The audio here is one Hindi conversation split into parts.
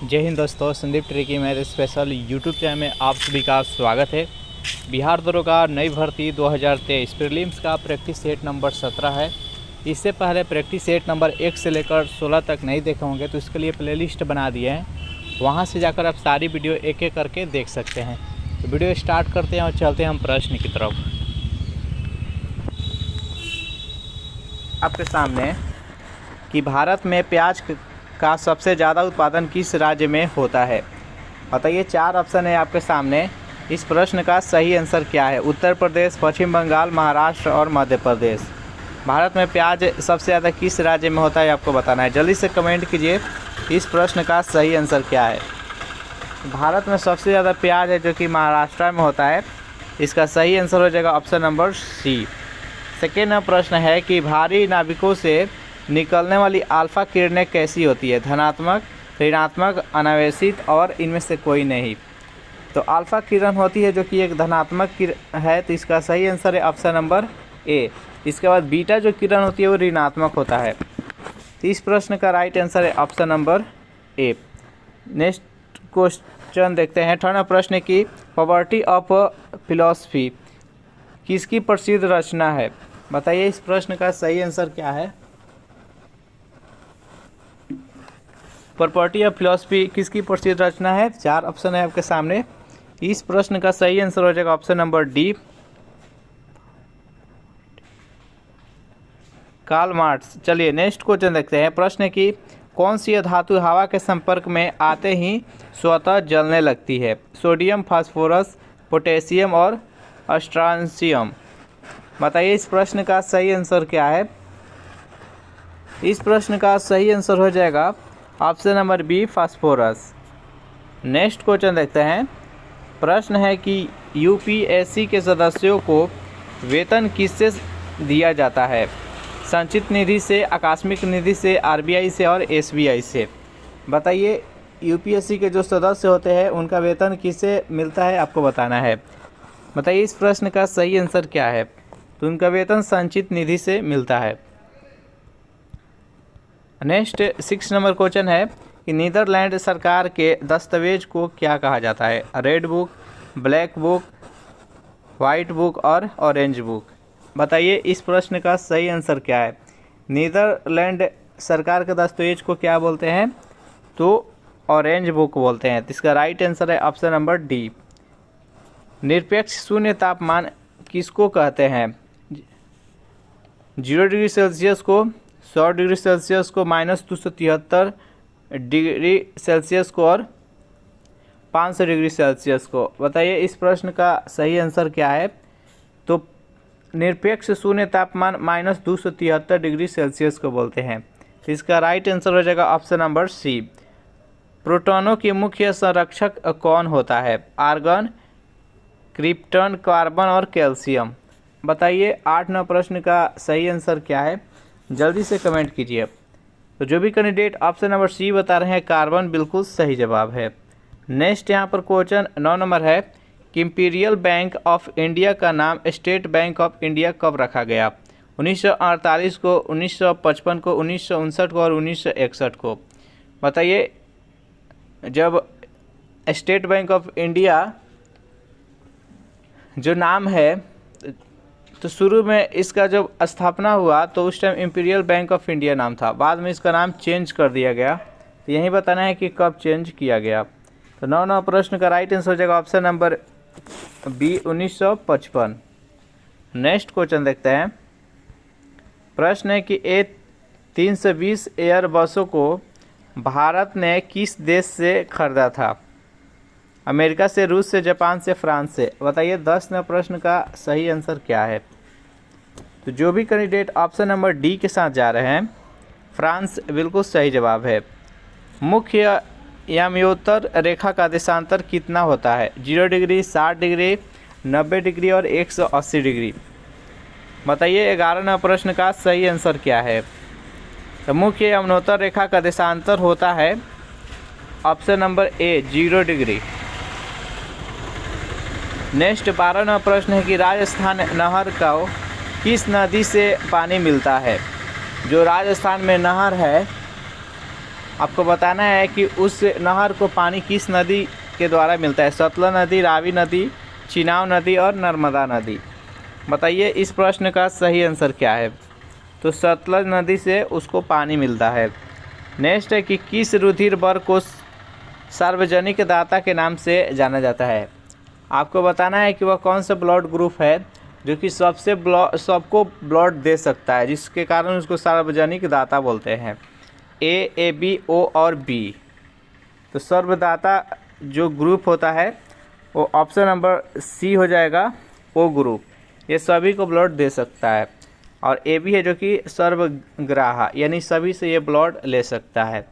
जय हिंद दोस्तों, संदीप ट्रिकी मेरे स्पेशल यूट्यूब चैनल में आप सभी का स्वागत है। बिहार दरोगा नई भर्ती 2023 प्रीलिम्स का प्रैक्टिस सेट नंबर 17 है। इससे पहले प्रैक्टिस सेट नंबर 1 से लेकर 16 तक नहीं देखे होंगे तो इसके लिए प्लेलिस्ट बना दिए हैं, वहां से जाकर आप सारी वीडियो एक एक करके देख सकते हैं। तो वीडियो स्टार्ट करते हैं और चलते हैं हम प्रश्न की तरफ। आपके सामने कि भारत में प्याज का सबसे ज़्यादा उत्पादन किस राज्य में होता है। बताइए, 4 ऑप्शन है आपके सामने। इस प्रश्न का सही आंसर क्या है? उत्तर प्रदेश, पश्चिम बंगाल, महाराष्ट्र और मध्य प्रदेश। भारत में प्याज सबसे ज़्यादा किस राज्य में होता है आपको बताना है। जल्दी से कमेंट कीजिए, इस प्रश्न का सही आंसर क्या है। भारत में सबसे ज़्यादा प्याज है जो कि महाराष्ट्र में होता है। इसका सही आंसर हो जाएगा ऑप्शन नंबर सी। सेकेंड प्रश्न है कि भारी नाभिकों से निकलने वाली अल्फा किरणें कैसी होती है? धनात्मक, ऋणात्मक, अनावेशित और इनमें से कोई नहीं। तो अल्फा किरण होती है जो कि एक धनात्मक किरण है, तो इसका सही आंसर है ऑप्शन नंबर ए। इसके बाद बीटा जो किरण होती है वो ऋणात्मक होता है। तो इस प्रश्न का राइट आंसर है option number A. Next question देखते हैं। थर्ड प्रश्न की पॉवर्टी ऑफ फिलॉसफी किसकी प्रसिद्ध रचना है? बताइए, इस प्रश्न का सही आंसर क्या है। प्रॉपर्टी ऑफ फिलॉसफी किसकी प्रसिद्ध रचना है? 4 ऑप्शन है आपके सामने। इस प्रश्न का सही आंसर हो जाएगा option number D, Karl Marx. चलिए नेक्स्ट क्वेश्चन देखते हैं। प्रश्न की कौन सी धातु हवा के संपर्क में आते ही स्वतः जलने लगती है? सोडियम, फास्फोरस, पोटेशियम और स्ट्रांशियम। बताइए, इस प्रश्न का सही आंसर क्या है। इस प्रश्न का सही आंसर हो जाएगा option number B, phosphorus. Next question देखते हैं। प्रश्न है कि यूपीएससी के सदस्यों को वेतन किससे दिया जाता है? संचित निधि से, आकस्मिक निधि से, आरबीआई से और एसबीआई से। बताइए, यूपीएससी के जो सदस्य होते हैं उनका वेतन किससे मिलता है आपको बताना है। बताइए, इस प्रश्न का सही आंसर क्या है। तो उनका वेतन संचित निधि से मिलता है। नेक्स्ट 6 नंबर क्वेश्चन है कि नीदरलैंड सरकार के दस्तावेज को क्या कहा जाता है? Red book, black book, white book और ऑरेंज बुक। बताइए, इस प्रश्न का सही आंसर क्या है। नीदरलैंड सरकार के दस्तावेज को क्या बोलते हैं? तो ऑरेंज बुक बोलते हैं। तो इसका राइट आंसर है ऑप्शन नंबर डी। निरपेक्ष शून्य तापमान किसको कहते हैं? 0 डिग्री सेल्सियस को, 100 डिग्री सेल्सियस को, -273 डिग्री सेल्सियस को और 500 डिग्री सेल्सियस को। बताइए, इस प्रश्न का सही आंसर क्या है। तो निरपेक्ष शून्य तापमान -273 डिग्री सेल्सियस को बोलते हैं। तो इसका राइट आंसर हो जाएगा ऑप्शन नंबर सी। प्रोटॉनों के मुख्य संरक्षक कौन होता है? आर्गन, क्रिप्टन, कार्बन और कैल्शियम। बताइए, 8-9 प्रश्न का सही आंसर क्या है। जल्दी से कमेंट कीजिए। तो जो भी कैंडिडेट ऑप्शन नंबर सी बता रहे हैं, कार्बन, बिल्कुल सही जवाब है। नेक्स्ट यहाँ पर क्वेश्चन 9 नंबर है कि इंपीरियल बैंक ऑफ इंडिया का नाम स्टेट बैंक ऑफ इंडिया कब रखा गया? 1948 को, 1955 को, 1959 को और 1961 को। बताइए, जब स्टेट बैंक ऑफ इंडिया जो नाम है तो शुरू में इसका जब स्थापना हुआ तो उस time imperial bank of India नाम था, बाद में इसका नाम चेंज कर दिया गया। तो यही बताना है कि कब चेंज किया गया। तो 9 प्रश्न का राइट आंसर हो जाएगा option number B, 1955। Next question देखते हैं। प्रश्न है कि A320 एयर बसों को भारत ने किस देश से खरीदा था? अमेरिका से, रूस से, जापान से, फ्रांस से। बताइए, 10 नंबर प्रश्न का सही आंसर क्या है। तो जो भी कैंडिडेट ऑप्शन नंबर डी के साथ जा रहे हैं, फ्रांस, बिल्कुल सही जवाब है। मुख्य याम्योत्तर रेखा का देशांतर कितना होता है? 0 डिग्री, 60 डिग्री, 90 डिग्री और 180 डिग्री। बताइए, 11 नंबर प्रश्न का सही आंसर क्या है। तो मुख्य याम्योत्तर रेखा का देशांतर होता है option number A, 0 degree. Next 12 number प्रश्न है कि राजस्थान नहर का किस नदी से पानी मिलता है? जो राजस्थान में नहर है आपको बताना है कि उस नहर को पानी किस नदी के द्वारा मिलता है। सतलज नदी, रावी नदी, चिनाब नदी और नर्मदा नदी। बताइए इस प्रश्न का सही आंसर क्या है। तो सतलज नदी से उसको पानी मिलता है। नेक्स्ट है कि किस रुधिर वर्ग को सार्वजनिक दाता के नाम से जाना जाता है। आपको बताना है कि वह कौन सा ब्लड ग्रुप है जो कि सबको ब्लड दे सकता है, जिसके कारण उसको सार्वजनिक दाता बोलते हैं। ए, बी, ओ और बी। तो सर्वदाता जो ग्रुप होता है वो ऑप्शन नंबर सी हो जाएगा, ओ ग्रुप। ये सभी को ब्लड दे सकता है। और ए बी है जो कि सर्वग्राही, यानी सभी से ये ब्लड ले सकता है।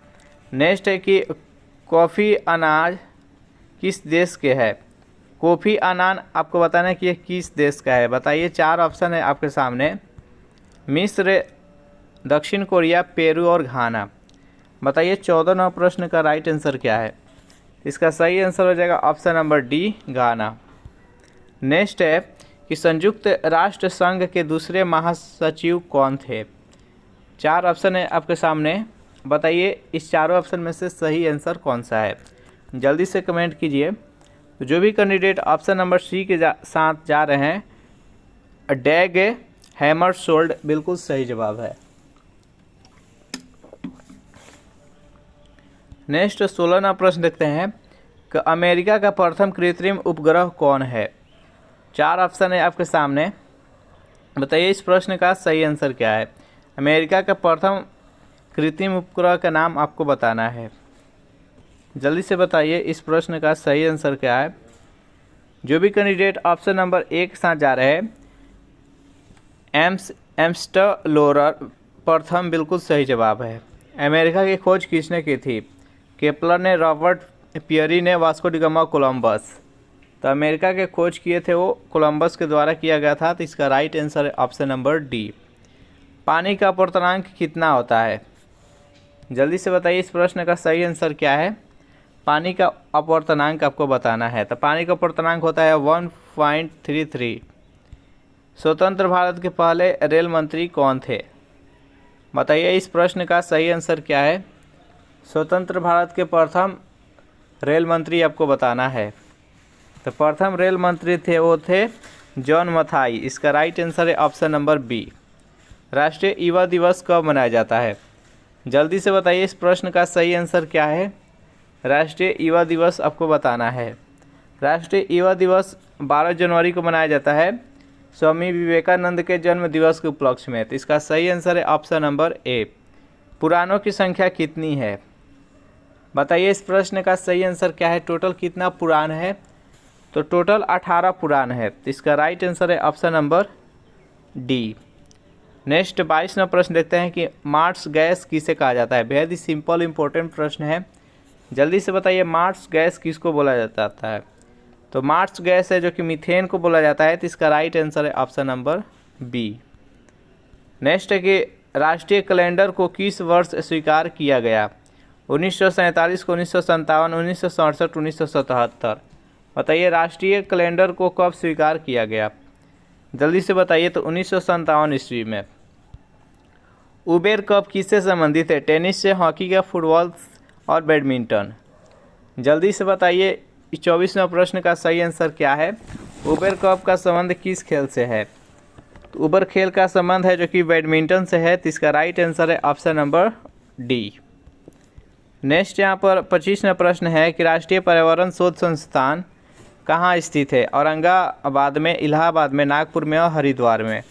नेक्स्ट है कि कॉफ़ी अनाज किस देश के है। कॉफ़ी अनाज आपको बताना है कि ये किस देश का है। बताइए, 4 ऑप्शन है आपके सामने। मिस्र, दक्षिण कोरिया, पेरू और घाना। बताइए 14वां प्रश्न का राइट आंसर क्या है। इसका सही आंसर हो जाएगा ऑप्शन नंबर डी, घाना। नेक्स्ट है कि संयुक्त राष्ट्र संघ के दूसरे महासचिव कौन थे। 4 ऑप्शन है आपके सामने। बताइए इस चारों ऑप्शन में से सही आंसर कौन सा है। जल्दी से कमेंट कीजिए। तो जो भी कैंडिडेट ऑप्शन नंबर सी के साथ जा रहे हैं, डैग हैमरशोल्ड, बिल्कुल सही जवाब है। नेक्स्ट 16वां प्रश्न देखते हैं कि अमेरिका का प्रथम कृत्रिम उपग्रह कौन है। 4 ऑप्शन है आपके सामने। बताइए इस प्रश्न का सही आंसर क्या है। अमेरिका का प्रथम कृत्रिम उपग्रह का नाम आपको बताना है। जल्दी से बताइए इस प्रश्न का सही आंसर क्या है। जो भी कैंडिडेट ऑप्शन नंबर 1 के साथ जा रहे हैं, एम्स्टलोरर प्रथम, बिल्कुल सही जवाब है। अमेरिका की खोज किसने की थी। केपलर ने, रॉबर्ट पियरी ने, वास्को डी गामा, कोलंबस। तो अमेरिका के खोज किए थे वो कोलंबस के द्वारा किया गया था। तो इसका राइट आंसर है ऑप्शन नंबर डी। पानी का अपर्तनांक कितना होता है। जल्दी से बताइए इस प्रश्न का सही आंसर क्या है। पानी का अपर्तनांक आपको बताना है। तो पानी का अपर्तनांक होता है 1.33। स्वतंत्र भारत के पहले रेल मंत्री कौन थे। बताइए इस प्रश्न का सही आंसर क्या है। स्वतंत्र भारत के प्रथम रेल मंत्री आपको बताना है। तो प्रथम रेल मंत्री थे वो थे जॉन मथाई। इसका राइट आंसर है ऑप्शन नंबर बी। राष्ट्रीय युवा दिवस कब मनाया जाता है। जल्दी से बताइए इस प्रश्न का सही आंसर क्या है। राष्ट्रीय युवा दिवस आपको बताना है। राष्ट्रीय युवा दिवस 12 जनवरी को मनाया जाता है, स्वामी विवेकानंद के जन्म दिवस के उपलक्ष्य में। तो इसका सही आंसर है ऑप्शन नंबर ए। पुराणों की संख्या कितनी है। बताइए इस प्रश्न का सही आंसर क्या है। टोटल कितना पुराण है। तो टोटल 18 पुराण है। तो इसका राइट आंसर है ऑप्शन नंबर डी। नेक्स्ट 22वां प्रश्न देखते हैं कि मार्स गैस किसे कहा जाता है। बेहद ही सिंपल इंपॉर्टेंट प्रश्न है। जल्दी से बताइए मार्स गैस किसको बोला जाता है। तो मार्स गैस है जो कि मीथेन को बोला जाता है। तो इसका राइट आंसर है ऑप्शन नंबर बी। नेक्स्ट है कि राष्ट्रीय कैलेंडर को किस वर्ष स्वीकार किया गया। 1947 को, 1957, 1967, 1977। बताइए राष्ट्रीय कैलेंडर को कब स्वीकार किया गया। जल्दी से बताइए। तो 1957 ईस्वी में। उबेर कप किससे संबंधित है। टेनिस से, हॉकी का, फुटबॉल और बैडमिंटन। जल्दी से बताइए इस 24वां प्रश्न का सही आंसर क्या है। उबेर कप का संबंध किस खेल से है। तो उबर खेल का संबंध है जो कि बैडमिंटन से है। तो इसका राइट आंसर है ऑप्शन नंबर डी। नेक्स्ट यहाँ पर 25वां प्रश्न है कि राष्ट्रीय पर्यावरण शोध संस्थान कहाँ स्थित है। औरंगाबाद में, इलाहाबाद में, नागपुर में और हरिद्वार में।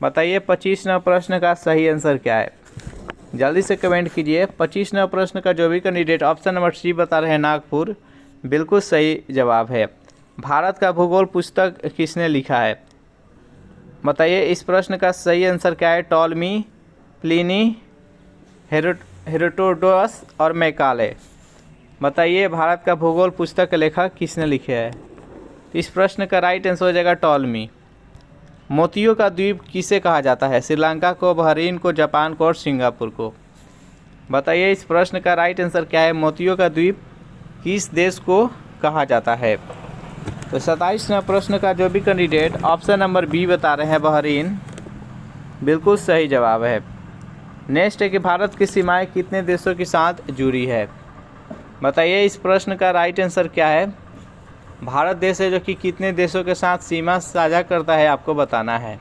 बताइए 25वां प्रश्न का सही आंसर क्या है। जल्दी से कमेंट कीजिए। 25वां प्रश्न का जो भी कैंडिडेट ऑप्शन नंबर सी बता रहे हैं, नागपुर, बिल्कुल सही जवाब है। भारत का भूगोल पुस्तक किसने लिखा है। बताइए इस प्रश्न का सही आंसर क्या है। टॉलमी, प्लिनी, हेरोडोटस और मैकाले। बताइए भारत का भूगोल पुस्तक का लेखक किसने लिखे है। इस प्रश्न का राइट आंसर हो जाएगा टॉलमी। मोतियों का द्वीप किसे कहा जाता है। श्रीलंका को, बहरीन को, जापान को और सिंगापुर को। बताइए इस प्रश्न का राइट आंसर क्या है। मोतियों का द्वीप किस देश को कहा जाता है। तो 27वां प्रश्न का जो भी कैंडिडेट ऑप्शन नंबर बी बता रहे हैं, बहरीन, बिल्कुल सही जवाब है। नेक्स्ट है कि भारत की सीमाएं कितने देशों के साथ जुड़ी है। बताइए इस प्रश्न का राइट आंसर क्या है। भारत देश है जो कि कितने देशों के साथ सीमा साझा करता है, आपको बताना है।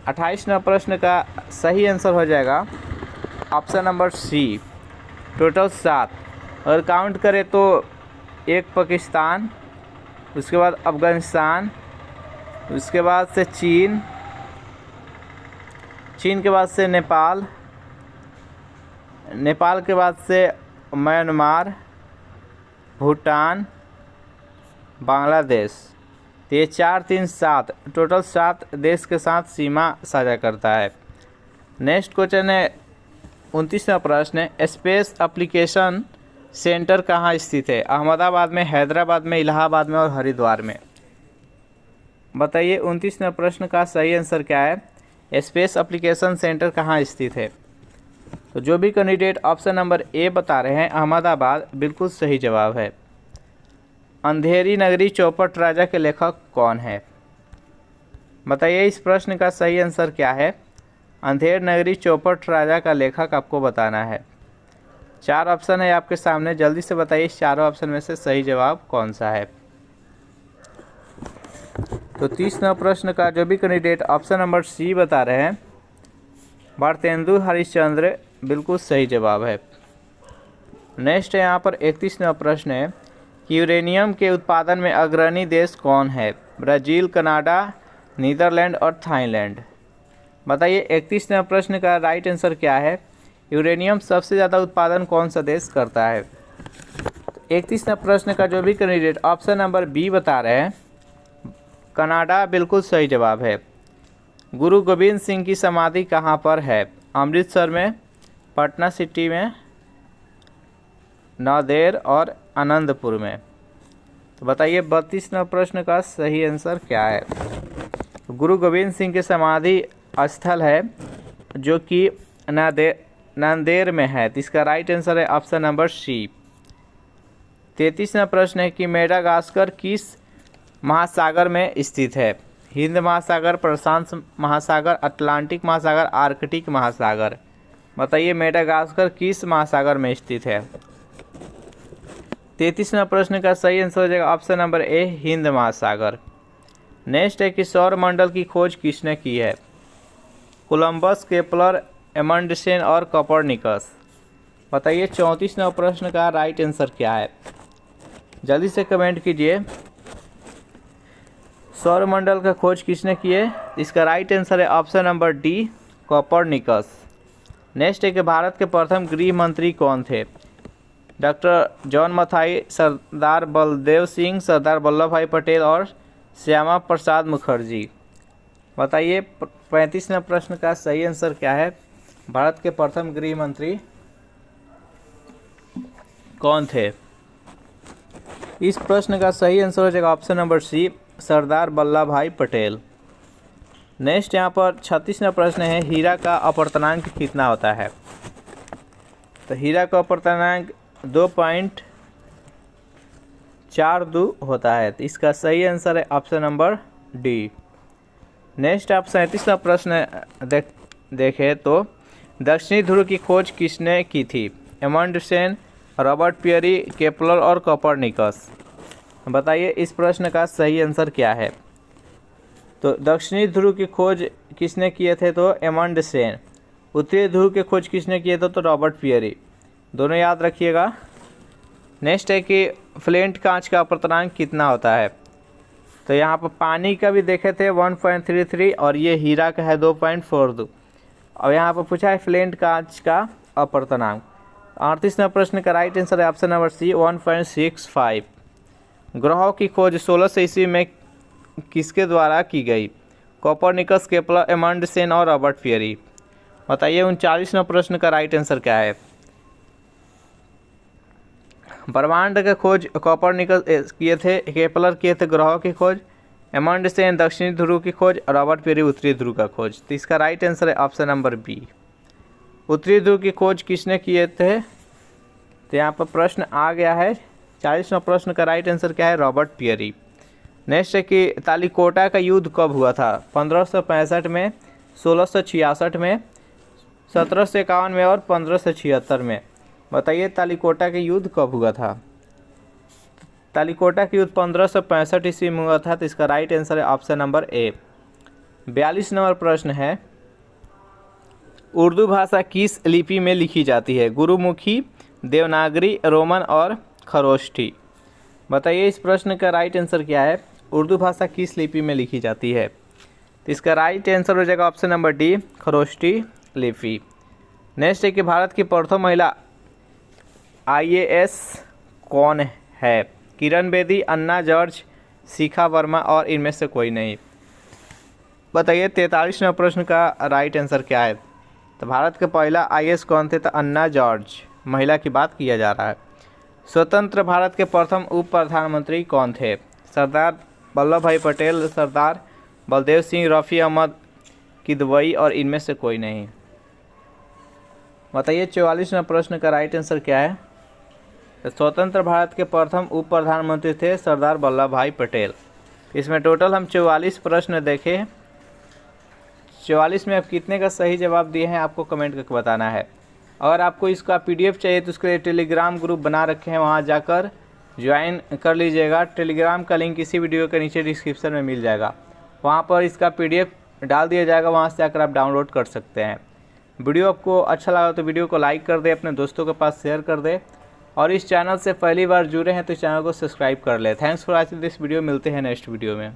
28वां प्रश्न का सही आंसर हो जाएगा ऑप्शन नंबर सी, टोटल 7। अगर काउंट करें तो एक पाकिस्तान, उसके बाद अफ़गानिस्तान, उसके बाद से चीन के बाद से नेपाल के बाद से म्यांमार, भूटान, बांग्लादेश। तो ये 4, 3, 7 टोटल 7 देश के साथ सीमा साझा करता है। नेक्स्ट क्वेश्चन है 29वां प्रश्न है, स्पेस एप्लीकेशन सेंटर कहाँ स्थित है। अहमदाबाद में, हैदराबाद में, इलाहाबाद में और हरिद्वार में। बताइए 29वें प्रश्न का सही आंसर क्या है। स्पेस एप्लीकेशन सेंटर कहाँ स्थित है। तो जो भी कैंडिडेट ऑप्शन नंबर ए बता रहे हैं अहमदाबाद, बिल्कुल सही जवाब है। अंधेरी नगरी चौपट राजा के लेखक कौन है। बताइए इस प्रश्न का सही आंसर क्या है। अंधेर नगरी चौपट राजा का लेखक आपको बताना है। 4 ऑप्शन है आपके सामने, जल्दी से बताइए इस चारों ऑप्शन में से सही जवाब कौन सा है। तो 30वां प्रश्न का जो भी कैंडिडेट ऑप्शन नंबर सी बता रहे हैं भारतेंदु हरिश्चंद्र, बिल्कुल सही जवाब है। नेक्स्ट है यहाँ पर 31वां प्रश्न है कि यूरेनियम के उत्पादन में अग्रणी देश कौन है। ब्राज़ील, कनाडा, नीदरलैंड और थाईलैंड। बताइए 31वें प्रश्न का राइट आंसर क्या है। यूरेनियम सबसे ज़्यादा उत्पादन कौन सा देश करता है। 31वें प्रश्न का जो भी कैंडिडेट ऑप्शन नंबर बी बता रहे हैं कनाडा, बिल्कुल सही जवाब है। गुरु गोविंद सिंह की समाधि कहाँ पर है। अमृतसर में, पटना सिटी में, नांदेड़ और आनंदपुर में। तो बताइए 32वें प्रश्न का सही आंसर क्या है। गुरु गोविंद सिंह की समाधि स्थल है जो कि नांदेड़ में है। तो इसका राइट आंसर है ऑप्शन नंबर सी। 33वां प्रश्न है कि मेडागास्कर किस महासागर में स्थित है। हिंद महासागर, प्रशांत महासागर, अटलांटिक महासागर, आर्कटिक महासागर। बताइए मेडागास्कर किस महासागर में स्थित है। 33वां प्रश्न का सही आंसर हो जाएगा ऑप्शन नंबर ए, हिंद महासागर। नेक्स्ट है कि सौरमंडल की खोज किसने की है। कोलंबस, केपलर, एमंडसेन और कोपरनिकस। बताइए 34वां प्रश्न का राइट आंसर क्या है। जल्दी से कमेंट कीजिए। सौरमंडल का खोज किसने की है। इसका राइट आंसर है option number D, Copernicus. Next है कि भारत के प्रथम गृह मंत्री कौन थे। डॉक्टर जॉन मथाई, सरदार बलदेव सिंह, सरदार वल्लभ भाई पटेल और श्यामा प्रसाद मुखर्जी। बताइए 35वें प्रश्न का सही आंसर क्या है। भारत के प्रथम गृह मंत्री कौन थे। इस प्रश्न का सही आंसर हो जाएगा option number C, Sardar Vallabh भाई पटेल। नेक्स्ट यहाँ पर 36वां प्रश्न है, हीरा का अपवर्तनांक कितना होता है। तो हीरा का अपवर्तनांक 2.42 होता है। तो इसका सही आंसर है ऑप्शन नंबर डी। नेक्स्ट आप 37वां प्रश्न देखें तो दक्षिणी ध्रुव की खोज किसने की थी। एमंडसेन, रॉबर्ट पियरी, केपलर और कोपरनिकस। बताइए इस प्रश्न का सही आंसर क्या है। तो दक्षिणी ध्रुव की खोज किसने किए थे तो एमंडसेन। उत्तरी ध्रुव की खोज किसने किए थे तो रॉबर्ट पियरी। दोनों याद रखिएगा। नेक्स्ट है कि फ्लेंट कांच का अपवर्तनांक कितना होता है। तो यहाँ पर पानी का भी देखे थे 1.33 और ये हीरा का है 2.42। और यहाँ पर पूछा है फ्लेंट कांच का अपवर्तनांक। 38वें प्रश्न का राइट आंसर है ऑप्शन नंबर सी, 1.65। ग्रहों की खोज 1600 ईस्वी में किसके द्वारा की गई। कोपरनिकस, केपलर, एमंडसेन और रॉबर्ट पियरी। बताइए 39वें प्रश्न का राइट आंसर क्या है। ब्रह्मांड का खोज कोपरनिकस किए थे, केपलर किए थे ग्रहों की खोज, एमंडसेन दक्षिणी ध्रुव की खोज, रॉबर्ट पियरी उत्तरी ध्रुव का खोज। तो इसका राइट आंसर है ऑप्शन नंबर बी। उत्तरी ध्रुव की खोज किसने किए थे। तो यहाँ पर प्रश्न आ गया है। 40वां प्रश्न का राइट आंसर क्या है, रॉबर्ट पियरी। नेक्स्ट है कि तालिकोटा का युद्ध कब हुआ था। 1565 में, 1666 में, 1751 में और 1576 में। बताइए तालिकोटा के युद्ध कब हुआ था? तालिकोटा का युद्ध 1565 ईस्वी में हुआ था। तो इसका राइट आंसर है ऑप्शन नंबर ए। 42 नंबर प्रश्न है, उर्दू भाषा किस लिपि में लिखी जाती है? गुरुमुखी, देवनागरी, रोमन और खरोष्ठी। बताइए इस प्रश्न का राइट आंसर क्या है? उर्दू भाषा किस लिपि में लिखी जाती है? तो इसका राइट आंसर हो जाएगा ऑप्शन नंबर डी, खरोष्ठी लिपि। नेक्स्ट है कि भारत की प्रथम महिला IAS कौन है? किरण बेदी, अन्ना जॉर्ज, शिखा वर्मा और इनमें से कोई नहीं। बताइए 43 नंबर प्रश्न का राइट आंसर क्या है? तो भारत के पहला IAS कौन थे? तो अन्ना जॉर्ज, महिला की बात किया जा रहा है। स्वतंत्र भारत के प्रथम उप प्रधानमंत्री कौन थे? सरदार वल्लभ भाई पटेल, सरदार बलदेव सिंह, रफ़ी अहमद किदवई और इनमें से कोई नहीं। बताइए 44 नंबर प्रश्न का राइट आंसर क्या है? स्वतंत्र भारत के प्रथम उप प्रधानमंत्री थे सरदार वल्लभ भाई पटेल। इसमें टोटल हम 44 प्रश्न देखे। 44 में आप कितने का सही जवाब दिए हैं आपको कमेंट करके बताना है। अगर आपको इसका PDF चाहिए तो उसके लिए टेलीग्राम ग्रुप बना रखे हैं, वहाँ जाकर ज्वाइन कर लीजिएगा। टेलीग्राम का लिंक इसी वीडियो के नीचे डिस्क्रिप्शन में मिल जाएगा। वहाँ पर इसका PDF डाल दिया जाएगा, वहाँ से आकर आप डाउनलोड कर सकते हैं। वीडियो आपको अच्छा लगा तो वीडियो को लाइक कर दे, अपने दोस्तों के पास शेयर कर दे और इस चैनल से पहली बार जुड़े हैं तो इस चैनल को सब्सक्राइब कर ले। Thanks for watching this video. मिलते हैं नेक्स्ट वीडियो में।